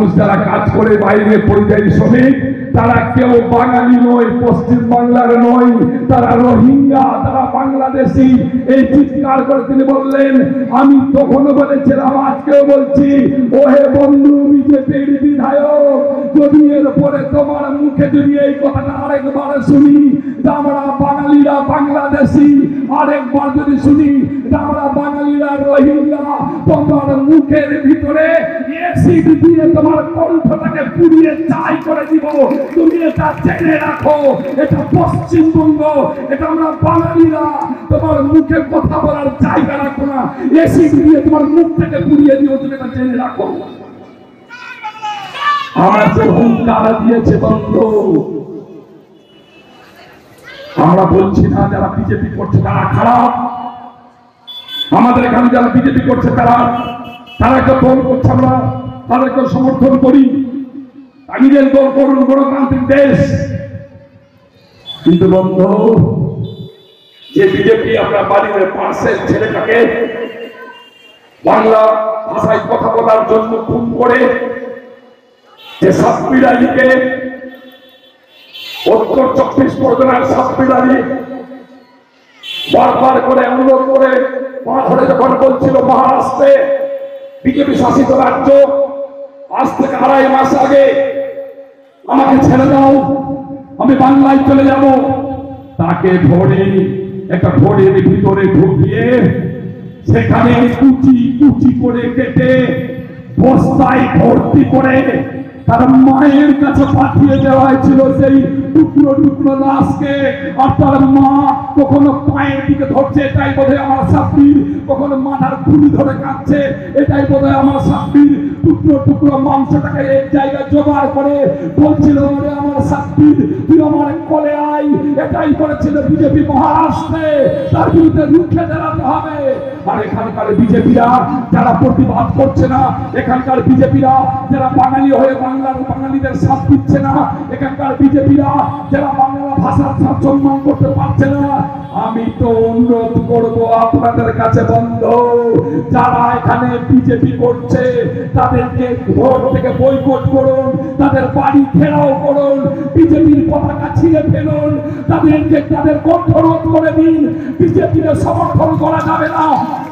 মানুষ যারা কাজ করে বাইরে পরিযায়ী শ্রমিক, তারা কেউ বাঙালি নয়, পশ্চিম বাংলার নয়, তারা রোহিঙ্গা, তারা বাংলাদেশি। এই চিৎকার করে তিনি বললেন। আমি তখনও বলেছিলাম, আজকেও বলছি, ওহে বন্ধু বিজেপির বিধায়ক, যদি এরপরে তোমার মুখে যদি এই কথাটা আরেকবার শুনি আমরা বাঙালিরা বাংলাদেশি, আরেকবার যদি শুনি আমরা বাঙালিরা রোহিঙ্গা, তোমার মুখের ভিতরে অ্যাসিড দিয়ে তোমার কণ্ঠটাকে পুড়িয়ে ছাই করে দিব। তুমি এটা জেনে রাখো, এটা পশ্চিমবঙ্গ, এটা আমরা বাঙালিরা তোমার মুখে কথা বলার জায়গা রাখো না, অ্যাসিড দিয়ে তোমার মুখটাকে পুড়িয়ে দিও, তুমি এটা জেনে রাখো। আমার যে হুঙ্কার দিয়েছে বন্ধু, আমরা বলছি না যারা বিজেপি করছে তারা খারাপ। আমাদের এখানে যারা বিজেপি করছে তারা দল করছে, আমরা তাদেরকে সমর্থন করি। নিজের দল করুন, গণতান্ত্রিক দেশ। কিন্তু বন্ধু, যে বিজেপি আপনার বাড়ির পাশের ছেলেটাকে বাংলা ভাষায় কথা বলার জন্য খুন করে, যে সাব্বির আলীকে উত্তর 24 পরগনার সাব্বির আলী বারবার করে অনুরোধ করে ধরে যখন বলছিল মহারাষ্ট্রে বিজেপি শাসিত রাজ্য, আজ থেকে 2.5 মাস আগে আমাকে ছেড়ে দাও, আমি বাংলায় চলে যাব, তাকে ধরে একটা ঘরের ভিতরে ঢুকিয়ে সেখানে কুচি কুচি করে কেটে বস্তায় ভর্তি করে তার মায়ের কাছে পাঠিয়ে দেওয়া হয়েছিল সেই টুকরো টুকরো লাশকে। আর তার মা কখনো পায়ের দিকে ধরছে, এটাই বোধহয় আমার সাব্বির, কখনো মাথার খুলি ধরে কাঁদছে, এটাই বোধহয় আমার সাব্বির। টুকরো টুকরো মাংসটাকে এক জায়গায় জোগাড় করে বলছিল, ওরে আমার সাব্বির, তুই আমার কোলে আয়। এটাই করেছিল বিজেপি মহারাষ্ট্রে, তার বিরুদ্ধে রুখে দাঁড়াতে হবে। আর এখানকার বিজেপিরা যারা প্রতিবাদ করছে না, এখানকার বিজেপিরা যারা বাঙালি হয়ে বাঙালিদের সাথ দিচ্ছে না, এখানকার বিজেপিরা যারা বাংলা ভাষার সম্মান করতে পারছে না, আমি তো অনুরোধ করব আপনাদের কাছে বন্ধু, যারা এখানে বিজেপি করছে তাদেরকে ভোট থেকে বয়কট করুন, তাদের বাড়ি ঘেরাও করুন, বিজেপির পতাকা ছিঁড়ে ফেলুন, তাদের কণ্ঠরোধ করে দিন। বিজেপির সমর্থন করা যাবে না।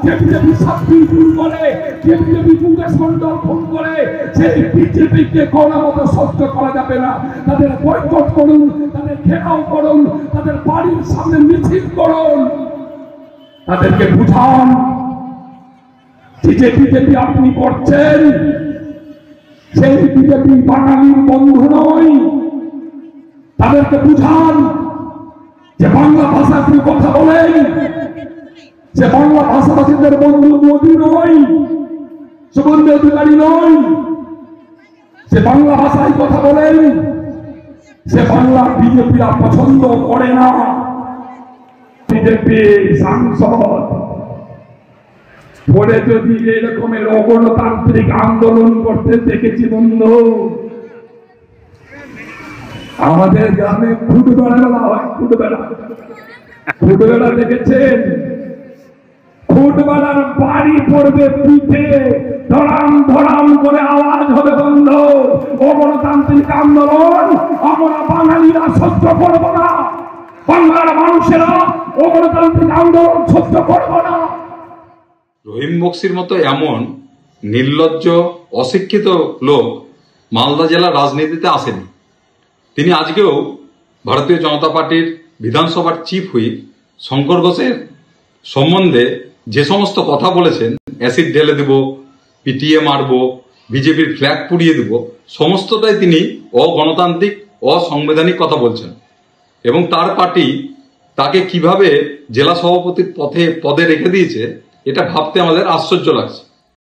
যে বিজেপি সাব্বির খুন করে, যে বিজেপি মুকেশ মন্ডল খুন করে, সেই বিজেপিকে কোনো মতো সহ্য করা যাবে না। তাদের বয়কট করুন, তাদের ঘেরাও করুন, তাদের বাড়ির সামনে মিছিল করুন, তাদেরকে বুঝান যে বিজেপি আপনি করছেন সেই বিজেপি বাঙালির বন্ধু নয়। তাদেরকে বুঝান যে বাংলা ভাষা আপনি কথা বলেন, যে বাংলা ভাষাভাষীদের বন্ধু মোদী নয়, শুভেন্দু অধিকারী নয়, সে বাংলা ভাষায় কথা বলেন, সে বাংলা বিজেপিরা পছন্দ করে না। বিজেপি সাংসদ পরে যদি এরকমের অগণতান্ত্রিক আন্দোলন করতে দেখেছি বন্ধু, আমাদের গ্রামে ফুটবেড়া মেলা হয়, ফুটবেড়া দেখেছেন? ফুটবেড়ার বাড়ি পড়বে পিঠে, ধরাম ধরাম করে আওয়াজ হবে বন্ধ। অগণতান্ত্রিক আন্দোলন আমরা বাঙালিরা সহ্য করব না, বাংলার মানুষেরা অগণতান্ত্রিক আন্দোলন সহ্য করব না। রহিম বক্সির মতো এমন নির্লজ্জ অশিক্ষিত লোক মালদা জেলার রাজনীতিতে আসেনি। তিনি আজকেও ভারতীয় জনতা পার্টির বিধানসভার চিফ হুইপ শঙ্কর ঘোষের সম্বন্ধে যে সমস্ত কথা বলেছেন, অ্যাসিড ঢেলে দেব, পিটিয়ে মারব, বিজেপির ফ্ল্যাগ পুড়িয়ে দেব, সমস্তটাই তিনি অগণতান্ত্রিক অসাংবিধানিক কথা বলছেন। এবং তার পার্টি তাকে কিভাবে জেলা সভাপতির পদে রেখে দিয়েছে, এটা ভাবতে আমাদের আশ্চর্য লাগছে।